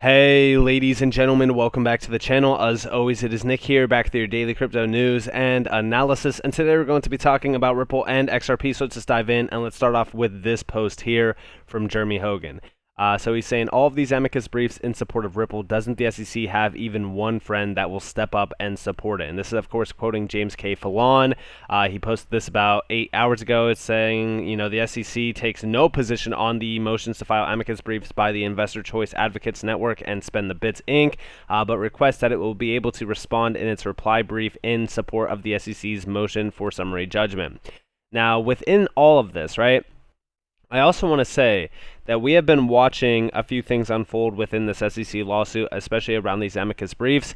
Hey, ladies and gentlemen, welcome back to the channel. As always, it is Nick here, back with your daily crypto news and analysis. And today we're going to be talking about Ripple and XRP. So let's just dive in and let's start off with this post here from Jeremy Hogan. So he's saying all of these amicus briefs in support of Ripple. Doesn't the SEC have even one friend that will step up and support it? And this is, of course, quoting James K. Fallon. He posted this about 8 hours ago. It's saying, the SEC takes no position on the motions to file amicus briefs by the Investor Choice Advocates Network and Spend the Bits Inc., but requests that it will be able to respond in its reply brief in support of the SEC's motion for summary judgment. Now, within all of this, right? I also want to say that we have been watching a few things unfold within this SEC lawsuit, especially around these amicus briefs.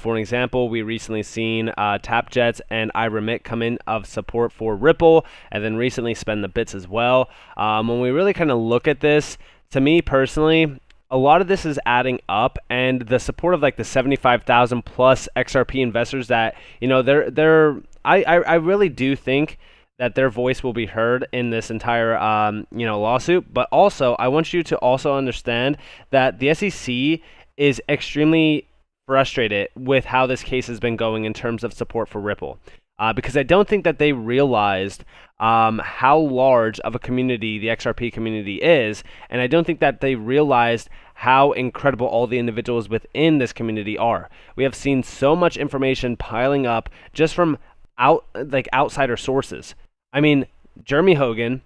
For an example, we recently seen TapJets and iRemit come in of support for Ripple, and then recently Spend the Bits as well. When we really kind of look at this, to me personally, a lot of this is adding up, and the support of like the 75,000 plus XRP investors that I really do think that their voice will be heard in this entire lawsuit. But also, I want you to also understand that the SEC is extremely frustrated with how this case has been going in terms of support for Ripple. Because I don't think that they realized how large of a community the XRP community is, and I don't think that they realized how incredible all the individuals within this community are. We have seen so much information piling up just from outsider sources. I mean, Jeremy Hogan,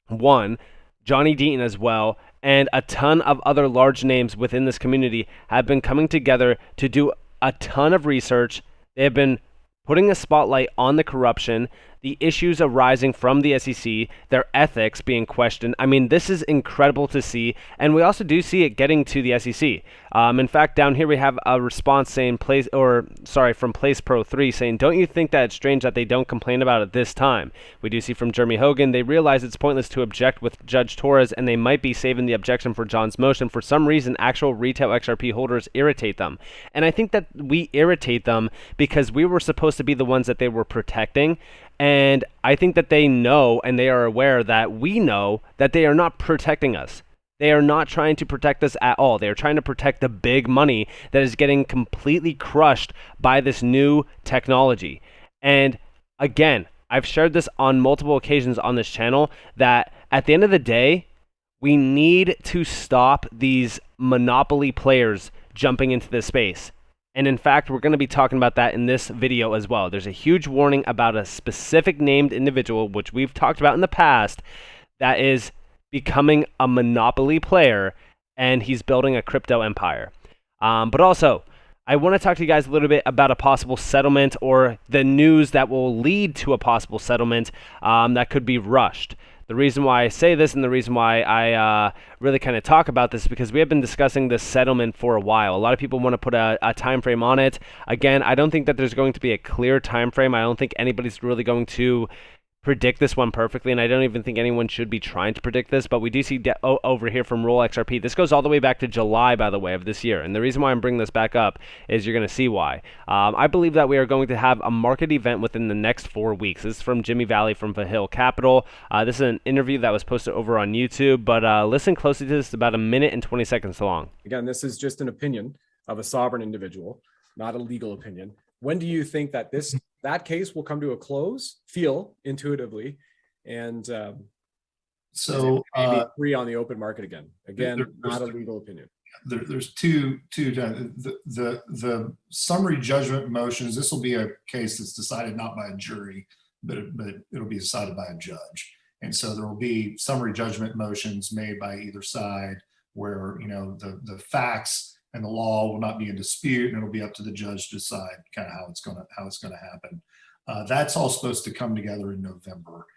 one, Johnny Deaton as well, and a ton of other large names within this community have been coming together to do a ton of research. They have been putting a spotlight on the corruption, the issues arising from the SEC, their ethics being questioned. I mean, this is incredible to see, and we also do see it getting to the SEC. In fact, down here we have a response saying, from Place Pro 3 saying, don't you think that it's strange that they don't complain about it this time? We do see from Jeremy Hogan, they realize it's pointless to object with Judge Torres, and they might be saving the objection for John's motion. For some reason, actual retail XRP holders irritate them. And I think that we irritate them because we were supposed to be the ones that they were protecting. And I think that they know and they are aware that we know that they are not protecting us. They are not trying to protect us at all. They are trying to protect the big money that is getting completely crushed by this new technology. And again, I've shared this on multiple occasions on this channel that at the end of the day, we need to stop these monopoly players jumping into this space. And in fact, we're going to be talking about that in this video as well. There's a huge warning about a specific named individual, which we've talked about in the past, that is becoming a monopoly player, and he's building a crypto empire. But also, I want to talk to you guys a little bit about a possible settlement or the news that will lead to a possible settlement that could be rushed. The reason why I say this and the reason why I really kind of talk about this is because we have been discussing this settlement for a while. A lot of people want to put a time frame on it. Again, I don't think that there's going to be a clear time frame. I don't think anybody's really going to predict this one perfectly, and I don't even think anyone should be trying to predict this, but we do see over here from Roll XRP. This goes all the way back to July, by the way, of this year, and the reason why I'm bringing this back up is you're going to see why. I believe that we are going to have a market event within the next 4 weeks. This is from Jimmy Valley from Vahil Capital. This is an interview that was posted over on YouTube, but listen closely to this. It's about a minute and 20 seconds long. Again, this is just an opinion of a sovereign individual, not a legal opinion. When do you think that that case will come to a close? Feel intuitively, and maybe free on the open market again. Again, not a legal opinion. There's two. The summary judgment motions. This will be a case that's decided not by a jury, but it'll be decided by a judge. And so there will be summary judgment motions made by either side, where the facts and the law will not be in dispute, and it'll be up to the judge to decide kind of how it's going to happen. That's all supposed to come together in November.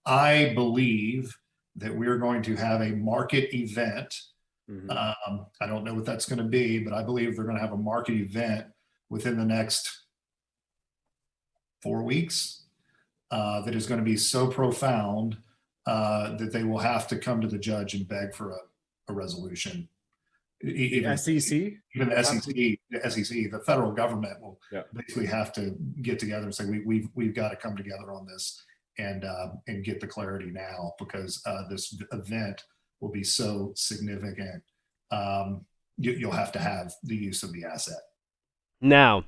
I believe that we're going to have a market event. Mm-hmm. I don't know what that's going to be, but I believe they're going to have a market event within the next 4 weeks that is going to be so profound that they will have to come to the judge and beg for a resolution. Even SEC, the federal government will basically have to get together and say we've got to come together on this and get the clarity now, because this event will be so significant. you'll have to have the use of the asset. Now,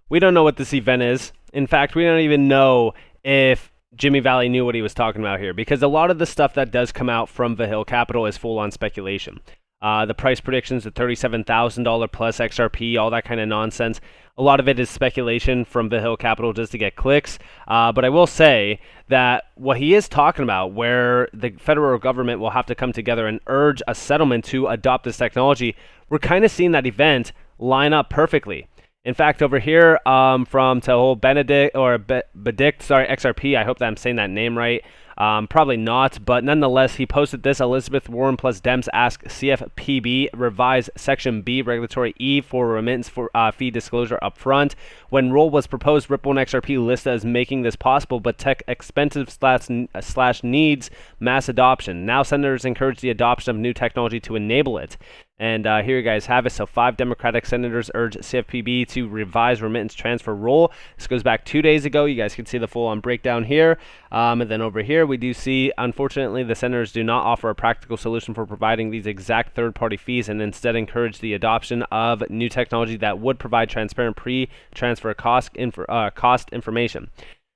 we don't know what this event is. In fact, we don't even know if Jimmy Valley knew what he was talking about here, because a lot of the stuff that does come out from Vahill Capital is full-on speculation. The price predictions, the $37,000 plus XRP, all that kind of nonsense. A lot of it is speculation from Vahill Capital just to get clicks. But I will say that what he is talking about, where the federal government will have to come together and urge a settlement to adopt this technology, we're kind of seeing that event line up perfectly. In fact, over here from Tahol Benedict, or Bedict, sorry, XRP, I hope that I'm saying that name right. Probably not, but nonetheless, he posted this. Elizabeth Warren plus Dems ask CFPB revise Section B Regulatory E for remittance for fee disclosure upfront. When rule was proposed, Ripple and XRP listed as making this possible, but tech expensive slash needs mass adoption. Now senators encourage the adoption of new technology to enable it. And here you guys have it. So 5 Democratic senators urge CFPB to revise remittance transfer rule. This goes back 2 days ago. You guys can see the full-on breakdown here. And then over here, we do see, unfortunately, the senators do not offer a practical solution for providing these exact third-party fees, and instead encourage the adoption of new technology that would provide transparent pre-transfer cost information.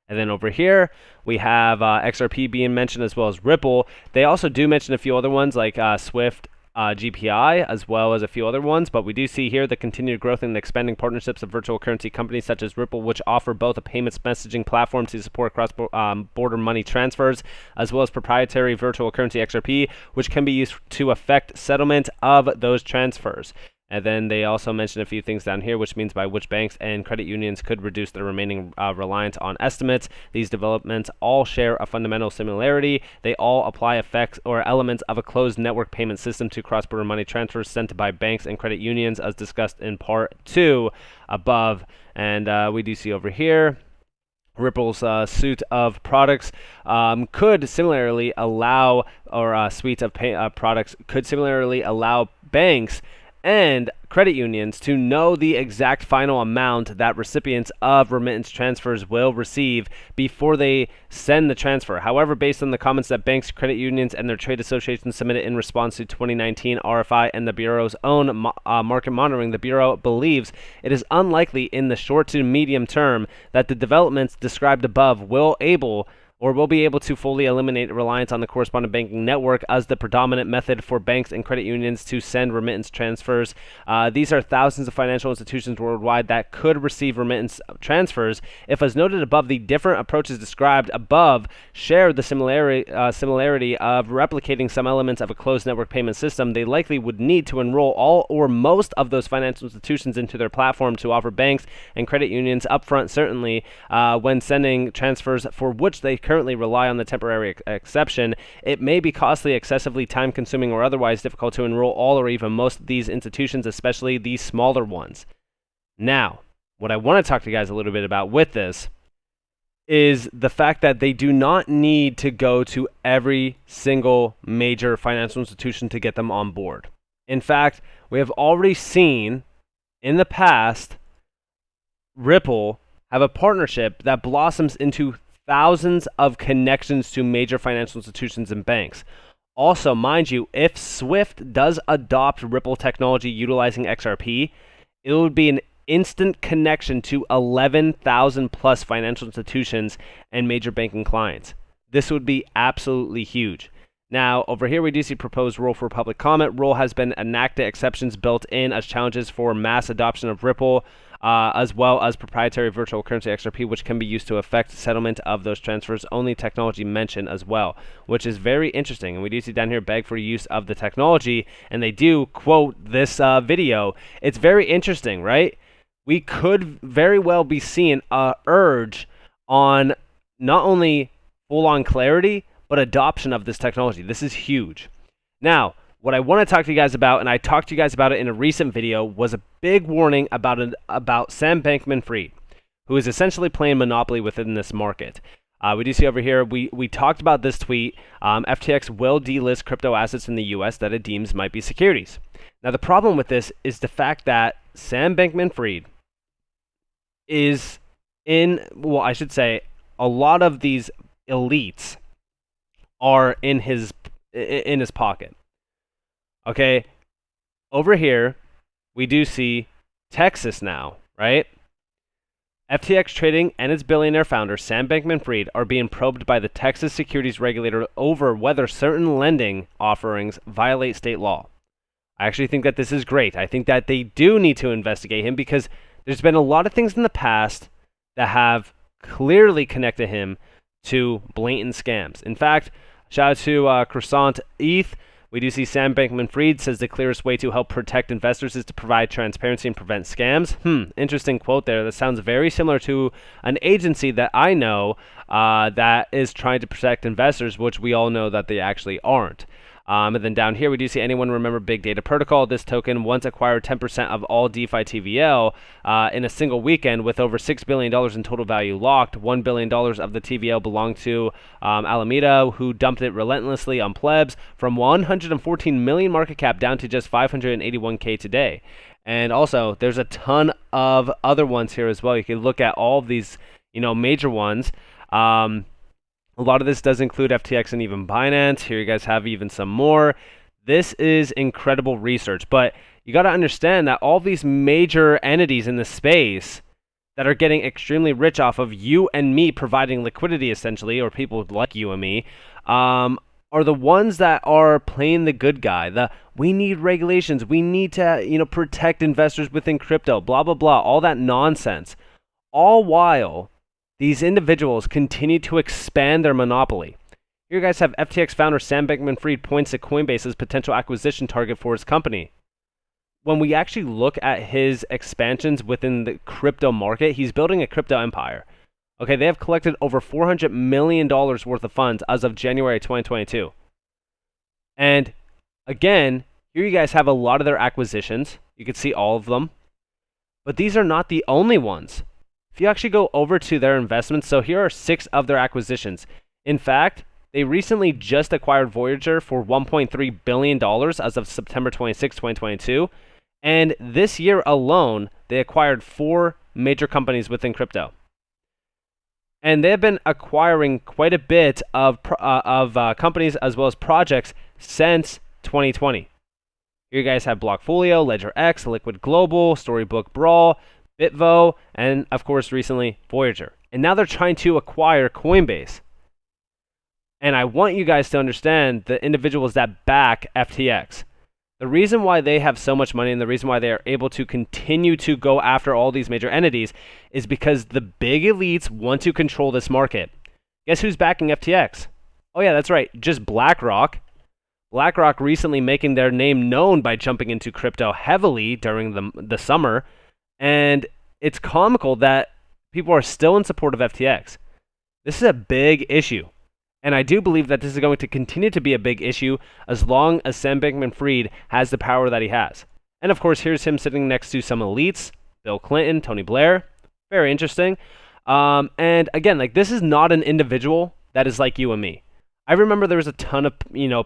And then over here, we have XRP being mentioned, as well as Ripple. They also do mention a few other ones like Swift, GPI, as well as a few other ones, but we do see here the continued growth and expanding partnerships of virtual currency companies such as Ripple, which offer both a payments messaging platform to support cross-border money transfers, as well as proprietary virtual currency XRP, which can be used to affect settlement of those transfers. And then they also mention a few things down here, which means by which banks and credit unions could reduce their remaining reliance on estimates. These developments all share a fundamental similarity. They all apply effects or elements of a closed network payment system to cross-border money transfers sent by banks and credit unions, as discussed in part 2 above. And we do see over here, Ripple's suite of products could similarly allow, or suite of products could similarly allow banks and credit unions to know the exact final amount that recipients of remittance transfers will receive before they send the transfer. However, based on the comments that banks, credit unions, and their trade associations submitted in response to 2019 RFI and the Bureau's own market monitoring, the Bureau believes it is unlikely in the short to medium term that the developments described above will be able to fully eliminate reliance on the correspondent banking network as the predominant method for banks and credit unions to send remittance transfers. These are thousands of financial institutions worldwide that could receive remittance transfers. If, as noted above, the different approaches described above share the similarity of replicating some elements of a closed network payment system, they likely would need to enroll all or most of those financial institutions into their platform to offer banks and credit unions upfront certainly when sending transfers for which they currently rely on the temporary exception. It may be costly, excessively time-consuming, or otherwise difficult to enroll all or even most of these institutions, especially these smaller ones. Now, what I want to talk to you guys a little bit about with this is the fact that they do not need to go to every single major financial institution to get them on board. In fact, we have already seen in the past Ripple have a partnership that blossoms into thousands of connections to major financial institutions and banks. Also, mind you, if Swift does adopt Ripple technology utilizing XRP, it would be an instant connection to 11,000 plus financial institutions and major banking clients. This would be absolutely huge. Now, over here we do see proposed rule for public comment. Rule has been enacted, exceptions built in as challenges for mass adoption of Ripple, as well as proprietary virtual currency XRP, which can be used to affect settlement of those transfers. Only technology mentioned as well, which is very interesting. And we do see down here beg for use of the technology, and they do quote this video. It's very interesting, right? We could very well be seeing an urge on not only full-on clarity, but adoption of this technology. This is huge. Now, what I want to talk to you guys about, and I talked to you guys about it in a recent video, was a big warning about Sam Bankman-Fried, who is essentially playing Monopoly within this market. We do see over here, we talked about this tweet. FTX will delist crypto assets in the US that it deems might be securities. Now, the problem with this is the fact that Sam Bankman-Fried is well, I should say, a lot of these elites are in his pocket. Okay, over here we do see Texas now, right? FTX Trading and its billionaire founder, Sam Bankman-Fried, are being probed by the Texas securities regulator over whether certain lending offerings violate state law. I actually think that this is great. I think that they do need to investigate him because there's been a lot of things in the past that have clearly connected him to blatant scams. In fact, shout out to Croissant ETH. We do see Sam Bankman-Fried says the clearest way to help protect investors is to provide transparency and prevent scams. Interesting quote there. That sounds very similar to an agency that I know that is trying to protect investors, which we all know that they actually aren't. And then down here, we do see anyone remember Big Data Protocol. This token once acquired 10% of all DeFi TVL in a single weekend with over $6 billion in total value locked. $1 billion of the TVL belonged to Alameda, who dumped it relentlessly on plebs from 114 million market cap down to just 581K today. And also, there's a ton of other ones here as well. You can look at all of these, major ones. A lot of this does include FTX and even Binance. Here you guys have even some more. This is incredible research, but you got to understand that all these major entities in the space that are getting extremely rich off of you and me providing liquidity, essentially, or people like you and me, are the ones that are playing the good guy. We need regulations. We need to, protect investors within crypto, blah, blah, blah, all that nonsense. All while these individuals continue to expand their monopoly. Here you guys have FTX founder Sam Bankman-Fried points to Coinbase as potential acquisition target for his company. When we actually look at his expansions within the crypto market, he's building a crypto empire. Okay, they have collected over $400 million worth of funds as of January 2022. And again, here you guys have a lot of their acquisitions. You can see all of them. But these are not the only ones. If you actually go over to their investments, so here are 6 of their acquisitions. In fact, they recently just acquired Voyager for $1.3 billion as of September 26, 2022. And this year alone, they acquired 4 major companies within crypto. And they have been acquiring quite a bit of companies as well as projects since 2020. Here you guys have Blockfolio, LedgerX, Liquid Global, Storybook Brawl, Bitvo, and of course recently Voyager. And now they're trying to acquire Coinbase. And I want you guys to understand the individuals that back FTX. The reason why they have so much money and the reason why they are able to continue to go after all these major entities is because the big elites want to control this market. Guess who's backing FTX? Oh yeah, that's right, just BlackRock. BlackRock recently making their name known by jumping into crypto heavily during the summer. And it's comical that people are still in support of FTX. This is a big issue. And I do believe that this is going to continue to be a big issue as long as Sam Bankman-Fried has the power that he has. And of course, here's him sitting next to some elites, Bill Clinton, Tony Blair. Very interesting. And again, this is not an individual that is like you and me. I remember there was a ton of,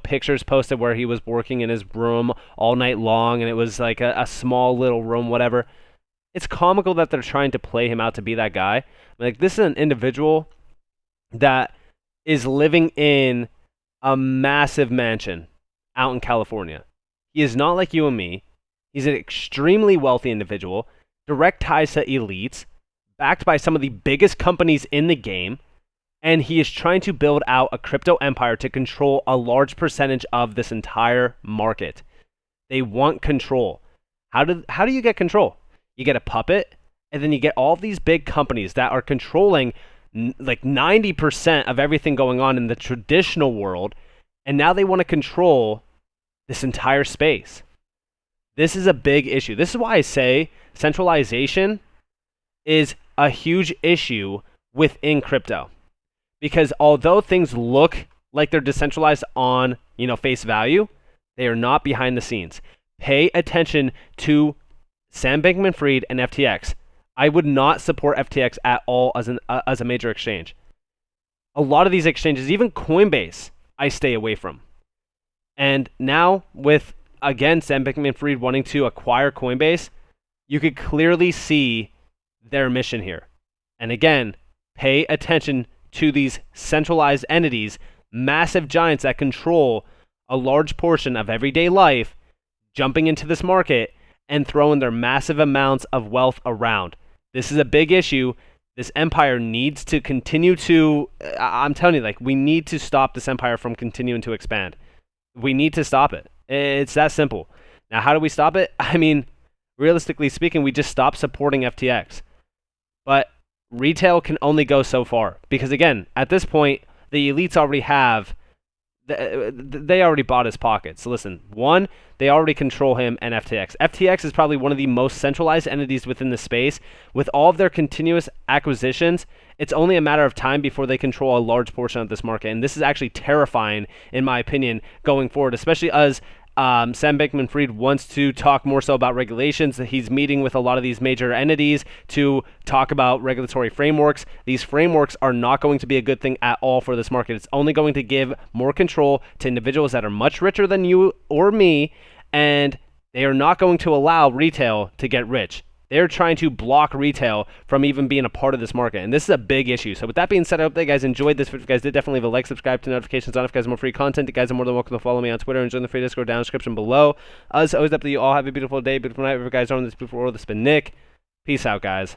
pictures posted where he was working in his room all night long, and it was like a small little room, whatever. It's comical that they're trying to play him out to be that guy. This is an individual that is living in a massive mansion out in California. He is not like you and me. He's an extremely wealthy individual, direct ties to elites, backed by some of the biggest companies in the game, and he is trying to build out a crypto empire to control a large percentage of this entire market. They want control. How do you get control? You get a puppet, and then you get all these big companies that are controlling 90% of everything going on in the traditional world, and now they want to control this entire space. This is a big issue. This is why I say centralization is a huge issue within crypto. Because although things look like they're decentralized on, face value, they are not behind the scenes. Pay attention to Sam Bankman-Fried and FTX. I would not support FTX at all as a major exchange. A lot of these exchanges, even Coinbase, I stay away from. And now with, again, Sam Bankman-Fried wanting to acquire Coinbase, you could clearly see their mission here. And again, pay attention to these centralized entities, massive giants that control a large portion of everyday life, jumping into this market and throwing their massive amounts of wealth around. This is a big issue. This empire needs to continue to, I'm telling you, like, we need to stop this empire from continuing to expand. We need to stop it. It's that simple. Now, how do we stop it? I mean, realistically speaking, we just stop supporting FTX. But retail can only go so far. Because again, at this point, the elites already have, they already bought his pockets. So listen, one, they already control him and FTX. FTX is probably one of the most centralized entities within the space. With all of their continuous acquisitions, it's only a matter of time before they control a large portion of this market. And this is actually terrifying, in my opinion, going forward, especially as Sam Bankman-Fried wants to talk more so about regulations. He's meeting with a lot of these major entities to talk about regulatory frameworks. These frameworks are not going to be a good thing at all for this market. It's only going to give more control to individuals that are much richer than you or me, and they are not going to allow retail to get rich. They're trying to block retail from even being a part of this market. And this is a big issue. So with that being said, I hope that you guys enjoyed this. If you guys did, definitely leave a like, subscribe to notifications on if you guys want more free content. You guys are more than welcome to follow me on Twitter and join the free Discord down in the description below. As always, up to you all. Have a beautiful day, beautiful night. If you guys are on this beautiful world, it's been Nick. Peace out, guys.